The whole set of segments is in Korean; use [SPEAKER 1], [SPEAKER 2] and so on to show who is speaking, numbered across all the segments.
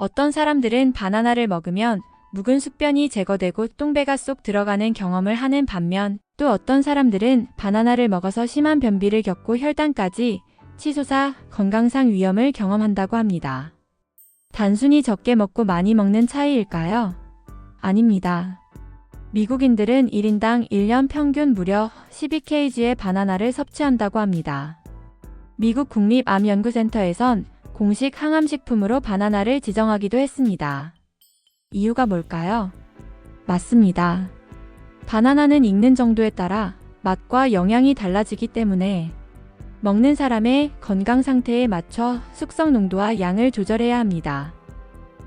[SPEAKER 1] 어떤 사람들은 바나나를 먹으면 묵은 숙변이 제거되고 똥배가 쏙 들어가는 경험을 하는 반면 또 어떤 사람들은 바나나를 먹어서 심한 변비를 겪고 혈당까지 치솟아 건강상 위험을 경험한다고 합니다. 단순히 적게 먹고 많이 먹는 차이일까요? 아닙니다. 미국인들은 1인당 1년 평균 무려 12kg의 바나나를 섭취한다고 합니다. 미국 국립암연구센터에선 공식 항암식품으로 바나나를 지정하기도 했습니다. 이유가 뭘까요? 맞습니다. 바나나는 익는 정도에 따라 맛과 영양이 달라지기 때문에 먹는 사람의 건강 상태에 맞춰 숙성 농도와 양을 조절해야 합니다.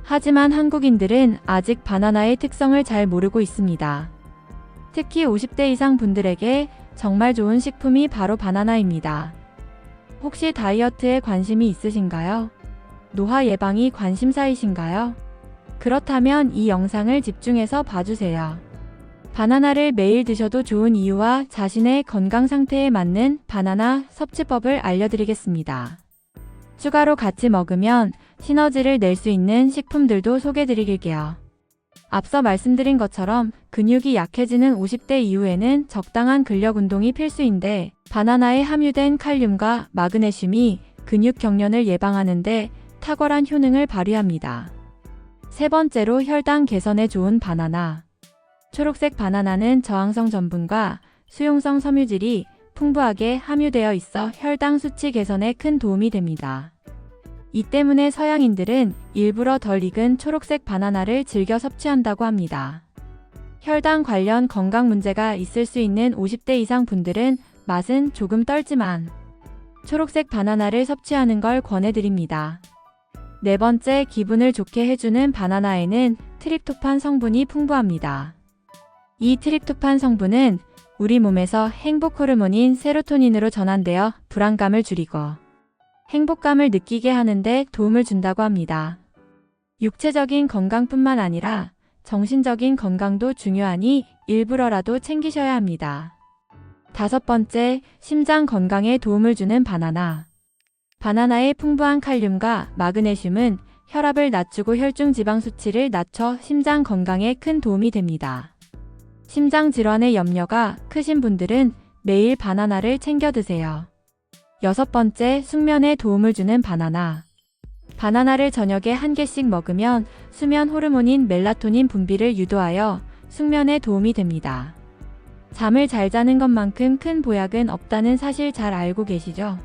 [SPEAKER 1] 하지만 한국인들은 아직 바나나의 특성을 잘 모르고 있습니다. 특히 50대 이상 분들에게 정말 좋은 식품이 바로 바나나입니다. 혹시 다이어트에 관심이 있으신가요? 노화 예방이 관심사이신가요? 그렇다면 이 영상을 집중해서 봐주세요. 바나나를 매일 드셔도 좋은 이유와 자신의 건강 상태에 맞는 바나나 섭취법을 알려드리겠습니다. 추가로 같이 먹으면 시너지를 낼 수 있는 식품들도 소개드릴게요. 앞서 말씀드린 것처럼 근육이 약해지는 50대 이후에는 적당한 근력 운동이 필수인데 바나나에 함유된 칼륨과 마그네슘이 근육 경련을 예방하는데 탁월한 효능을 발휘합니다. 세 번째로 혈당 개선에 좋은 바나나. 초록색 바나나는 저항성 전분과 수용성 섬유질이 풍부하게 함유되어 있어 혈당 수치 개선에 큰 도움이 됩니다. 이 때문에 서양인들은 일부러 덜 익은 초록색 바나나를 즐겨 섭취한다고 합니다. 혈당 관련 건강 문제가 있을 수 있는 50대 이상 분들은 맛은 조금 떨지만 초록색 바나나를 섭취하는 걸 권해드립니다. 네 번째, 기분을 좋게 해주는 바나나에는 트립토판 성분이 풍부합니다. 이 트립토판 성분은 우리 몸에서 행복 호르몬인 세로토닌으로 전환되어 불안감을 줄이고 행복감을 느끼게 하는데 도움을 준다고 합니다. 육체적인 건강뿐만 아니라 정신적인 건강도 중요하니 일부러라도 챙기셔야 합니다. 다섯 번째, 심장 건강에 도움을 주는 바나나. 바나나의 풍부한 칼륨과 마그네슘은 혈압을 낮추고 혈중 지방 수치를 낮춰 심장 건강에 큰 도움이 됩니다. 심장 질환의 염려가 크신 분들은 매일 바나나를 챙겨 드세요. 여섯 번째, 숙면에 도움을 주는 바나나. 바나나를 저녁에 한 개씩 먹으면 수면 호르몬인 멜라토닌 분비를 유도하여 숙면에 도움이 됩니다. 잠을 잘 자는 것만큼 큰 보약은 없다는 사실 잘 알고 계시죠?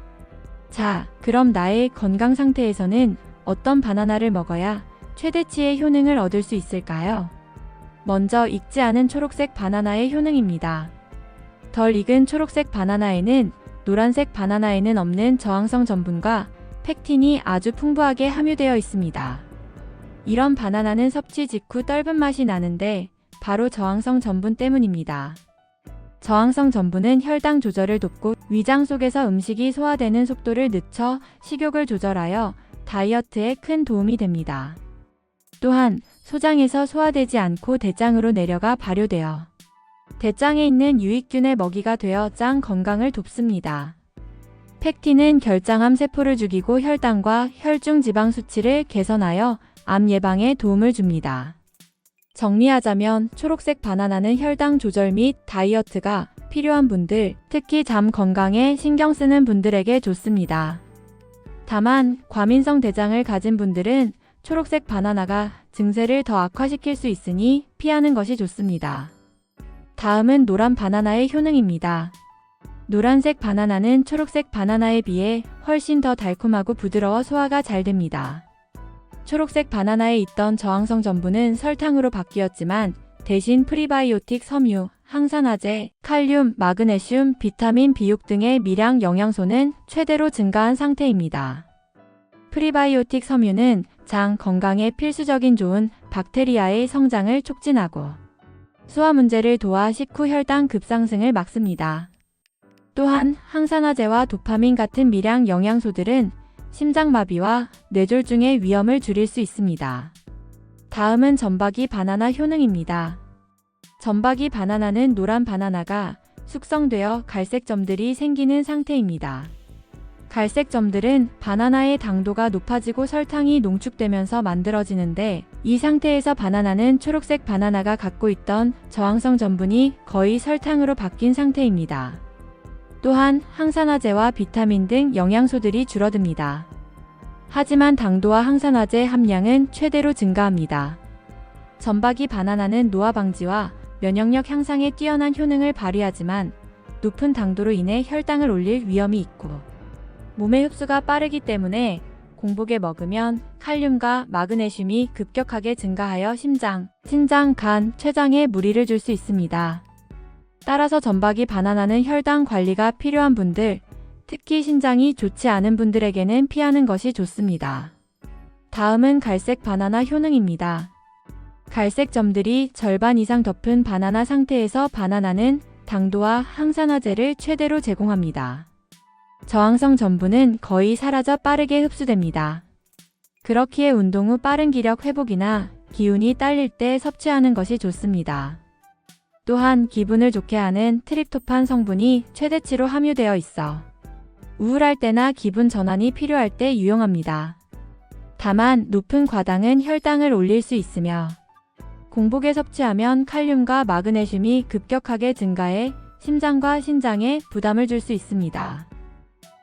[SPEAKER 1] 자, 그럼 나의 건강 상태에서는 어떤 바나나를 먹어야 최대치의 효능을 얻을 수 있을까요? 먼저 익지 않은 초록색 바나나의 효능입니다. 덜 익은 초록색 바나나에는 노란색 바나나에는 없는 저항성 전분과 펙틴이 아주 풍부하게 함유되어 있습니다. 이런 바나나는 섭취 직후 떫은 맛이 나는데 바로 저항성 전분 때문입니다. 저항성 전분은 혈당 조절을 돕고 위장 속에서 음식이 소화되는 속도를 늦춰 식욕을 조절하여 다이어트에 큰 도움이 됩니다. 또한 소장에서 소화되지 않고 대장으로 내려가 발효되어 대장에 있는 유익균의 먹이가 되어 장 건강을 돕습니다. 펙틴은 결장암 세포를 죽이고 혈당과 혈중 지방 수치를 개선하여 암 예방에 도움을 줍니다. 정리하자면 초록색 바나나는 혈당 조절 및 다이어트가 필요한 분들, 특히 잠 건강에 신경 쓰는 분들에게 좋습니다. 다만 과민성 대장을 가진 분들은 초록색 바나나가 증세를 더 악화시킬 수 있으니 피하는 것이 좋습니다. 다음은 노란 바나나의 효능입니다. 노란색 바나나는 초록색 바나나에 비해 훨씬 더 달콤하고 부드러워 소화가 잘 됩니다. 초록색 바나나에 있던 저항성 전분은 설탕으로 바뀌었지만 대신 프리바이오틱 섬유, 항산화제, 칼륨, 마그네슘, 비타민 B6 등의 미량 영양소는 최대로 증가한 상태입니다. 프리바이오틱 섬유는 장 건강에 필수적인 좋은 박테리아의 성장을 촉진하고 소화 문제를 도와 식후 혈당 급상승을 막습니다. 또한 항산화제와 도파민 같은 미량 영양소들은 심장마비와 뇌졸중의 위험을 줄일 수 있습니다. 다음은 점박이 바나나 효능입니다. 점박이 바나나는 노란 바나나가 숙성되어 갈색 점들이 생기는 상태입니다. 갈색 점들은 바나나의 당도가 높아지고 설탕이 농축되면서 만들어지는데, 이 상태에서 바나나는 초록색 바나나가 갖고 있던 저항성 전분이 거의 설탕으로 바뀐 상태입니다. 또한 항산화제와 비타민 등 영양소들이 줄어듭니다. 하지만 당도와 항산화제 함량은 최대로 증가합니다. 점박이 바나나는 노화 방지와 면역력 향상에 뛰어난 효능을 발휘하지만 높은 당도로 인해 혈당을 올릴 위험이 있고 몸의 흡수가 빠르기 때문에 공복에 먹으면 칼륨과 마그네슘이 급격하게 증가하여 심장, 신장, 간, 췌장에 무리를 줄 수 있습니다. 따라서 점박이 바나나는 혈당 관리가 필요한 분들, 특히 신장이 좋지 않은 분들에게는 피하는 것이 좋습니다. 다음은 갈색 바나나 효능입니다. 갈색 점들이 절반 이상 덮은 바나나 상태에서 바나나는 당도와 항산화제를 최대로 제공합니다. 저항성 전분은 거의 사라져 빠르게 흡수됩니다. 그렇기에 운동 후 빠른 기력 회복이나 기운이 딸릴 때 섭취하는 것이 좋습니다. 또한 기분을 좋게 하는 트립토판 성분이 최대치로 함유되어 있어 우울할 때나 기분 전환이 필요할 때 유용합니다. 다만 높은 과당은 혈당을 올릴 수 있으며 공복에 섭취하면 칼륨과 마그네슘이 급격하게 증가해 심장과 신장에 부담을 줄 수 있습니다.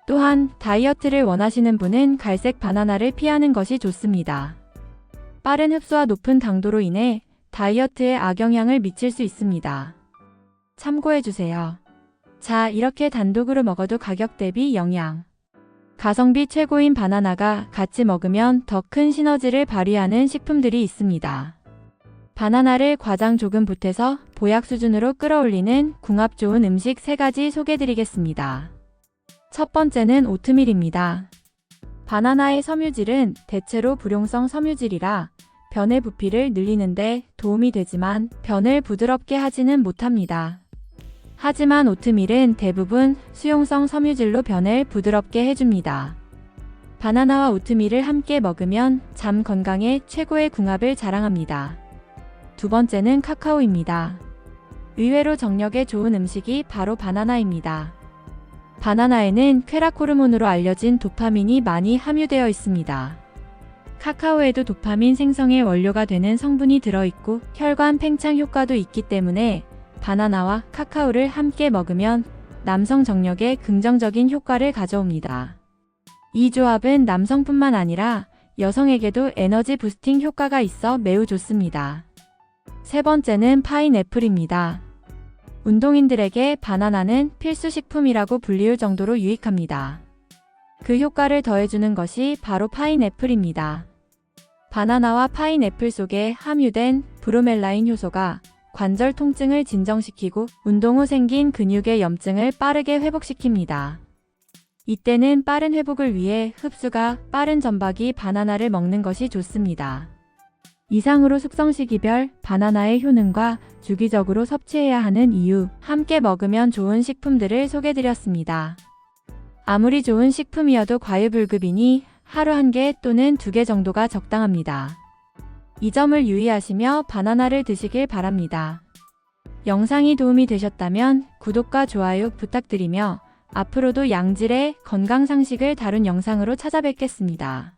[SPEAKER 1] 또한 다이어트를 원하시는 분은 갈색 바나나를 피하는 것이 좋습니다. 빠른 흡수와 높은 당도로 인해 다이어트에 악영향을 미칠 수 있습니다. 참고해주세요. 자, 이렇게 단독으로 먹어도 가격 대비 영양, 가성비 최고인 바나나가 같이 먹으면 더 큰 시너지를 발휘하는 식품들이 있습니다. 바나나를 과장 조금 보태서 보약 수준으로 끌어올리는 궁합 좋은 음식 3가지 소개드리겠습니다. 첫 번째는 오트밀입니다. 바나나의 섬유질은 대체로 불용성 섬유질이라 변의 부피를 늘리는데 도움이 되지만 변을 부드럽게 하지는 못합니다. 하지만 오트밀은 대부분 수용성 섬유질로 변을 부드럽게 해줍니다. 바나나와 오트밀을 함께 먹으면 잠 건강에 최고의 궁합을 자랑합니다. 두 번째는 카카오입니다. 의외로 정력에 좋은 음식이 바로 바나나입니다. 바나나에는 쾌락 호르몬으로 알려진 도파민이 많이 함유되어 있습니다. 카카오에도 도파민 생성의 원료가 되는 성분이 들어있고 혈관 팽창 효과도 있기 때문에 바나나와 카카오를 함께 먹으면 남성 정력에 긍정적인 효과를 가져옵니다. 이 조합은 남성뿐만 아니라 여성에게도 에너지 부스팅 효과가 있어 매우 좋습니다. 세 번째는 파인애플입니다. 운동인들에게 바나나는 필수 식품이라고 불리울 정도로 유익합니다. 그 효과를 더해주는 것이 바로 파인애플입니다. 바나나와 파인애플 속에 함유된 브로멜라인 효소가 관절 통증을 진정시키고 운동 후 생긴 근육의 염증을 빠르게 회복시킵니다. 이때는 빠른 회복을 위해 흡수가 빠른 점박이 바나나를 먹는 것이 좋습니다. 이상으로 숙성시기별 바나나의 효능과 주기적으로 섭취해야 하는 이유, 함께 먹으면 좋은 식품들을 소개드렸습니다. 아무리 좋은 식품이어도 과유불급이니 하루 1개 또는 2개 정도가 적당합니다. 이 점을 유의하시며 바나나를 드시길 바랍니다. 영상이 도움이 되셨다면 구독과 좋아요 부탁드리며 앞으로도 양질의 건강 상식을 다룬 영상으로 찾아뵙겠습니다.